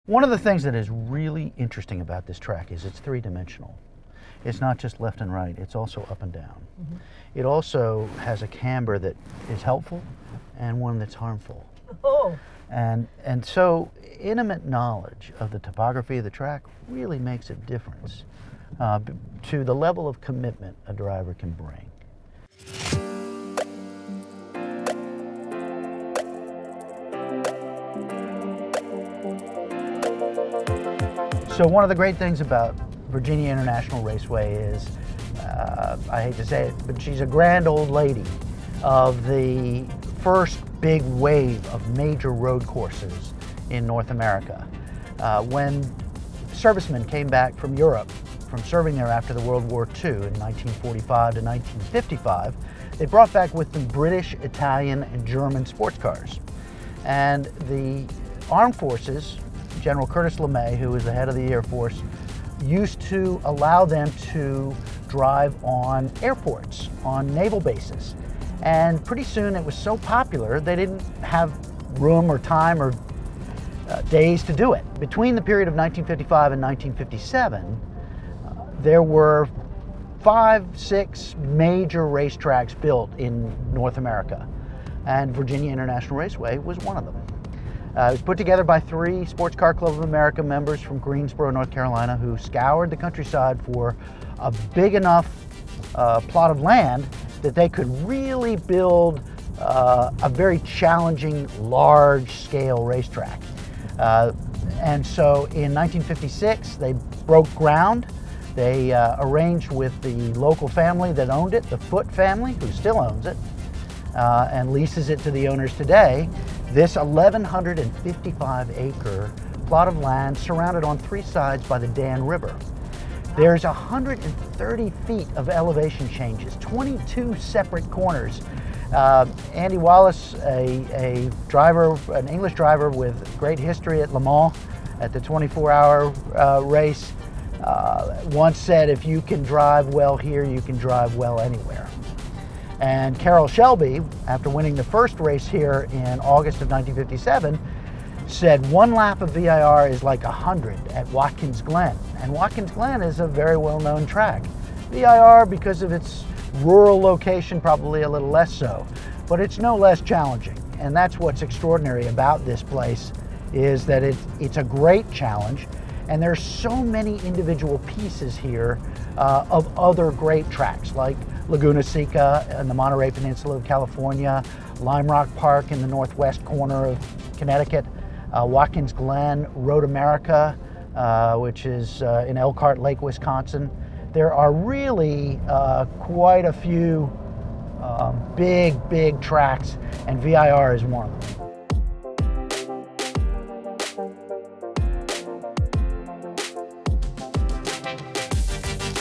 One of the things that is really interesting about this track is it's three-dimensional. It's not just left and right, it's also up and down. Mm-hmm. It also has a camber that is helpful and one that's harmful. Oh. And so intimate knowledge of the topography of the track really makes a difference to the level of commitment a driver can bring. So one of the great things about VIRginia International Raceway is, I hate to say it, but she's a grand old lady of the first big wave of major road courses in North America. When servicemen came back from Europe from serving there after the World War II in 1945 to 1955, they brought back with them British, Italian, and German sports cars. And the armed forces, General Curtis LeMay, who was the head of the Air Force, used to allow them to drive on airports, on naval bases. And pretty soon it was so popular they didn't have room or time or days to do it. Between the period of 1955 and 1957, there were 5, 6 major racetracks built in North America, and VIRginia International Raceway was one of them. It was put together by 3 Sports Car Club of America members from Greensboro, North Carolina, who scoured the countryside for a big enough plot of land that they could really build a very challenging, large-scale racetrack. And so in 1956, they broke ground. They arranged with the local family that owned it, the Foote family, who still owns it, and leases it to the owners today. This 1,155-acre plot of land surrounded on 3 sides by the Dan River. There's 130 feet of elevation changes, 22 separate corners. Andy Wallace, a driver, an English driver with great history at Le Mans at the 24-hour race, once said, if you can drive well here, you can drive well anywhere. And Carroll Shelby, after winning the first race here in August of 1957, said 1 lap of VIR is like 100 at Watkins Glen. And Watkins Glen is a very well-known track. VIR, because of its rural location, probably a little less so, but it's no less challenging. And that's what's extraordinary about this place, is that it's a great challenge, and there's so many individual pieces here of other great tracks, like LAGUNA SECA in the Monterey Peninsula of California, LIMEROCK Park in the northwest corner of Connecticut, Watkins Glen, Road America, which is in Elkhart Lake, Wisconsin. There are really quite a few big tracks, and VIR is one of them.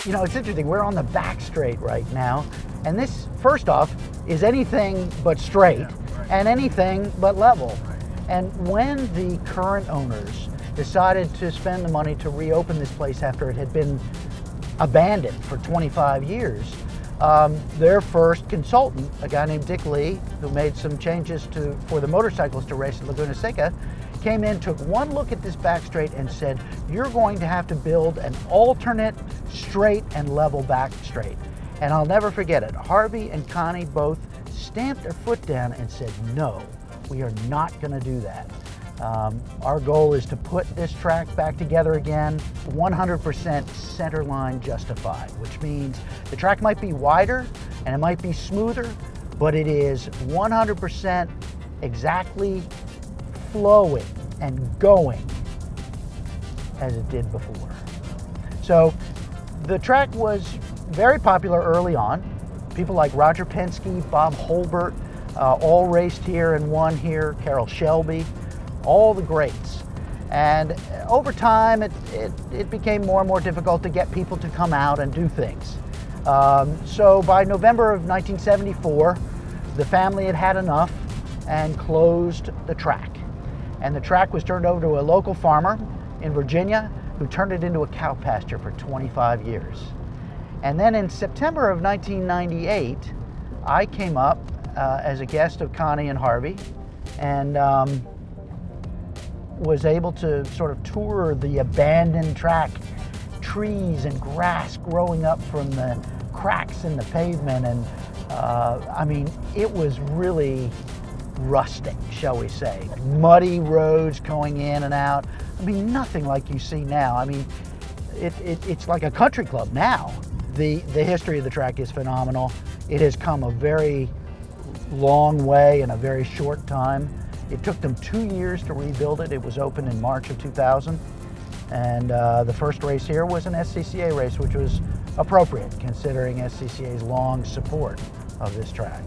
You know, it's interesting, we're on the back straight right now, and this, first off, is anything but straight, and anything but level. And when the current owners decided to spend the money to reopen this place after it had been abandoned for 25 years, their first consultant, a guy named Dick Lee, who made some changes for the motorcycles to race at LAGUNA SECA, came in, took one look at this back straight and said, you're going to have to build an alternate straight and level back straight. And I'll never forget it. Harvey and Connie both stamped their foot down and said, no, we are not going to do that. Our goal is to put this track back together again, 100% center line justified, which means the track might be wider and it might be smoother, but it is 100% exactly flowing and going as it did before. So the track was very popular early on. People like Roger Penske, Bob Holbert, all raced here and won here, Carroll Shelby, all the greats. And over time, it became more and more difficult to get people to come out and do things. So by November of 1974, the family had had enough and closed the track. And the track was turned over to a local farmer in Virginia who turned it into a cow pasture for 25 years. And then in September of 1998, I came up as a guest of Connie and Harvey, and was able to sort of tour the abandoned track, trees and grass growing up from the cracks in the pavement, and I mean, it was really rustic, shall we say. Muddy roads going in and out. I mean, nothing like you see now. I mean, it's like a country club now. The history of the track is phenomenal. It has come a very long way in a very short time. It took them 2 years to rebuild it. It was opened in March of 2000. And the first race here was an SCCA race, which was appropriate considering SCCA's long support of this track.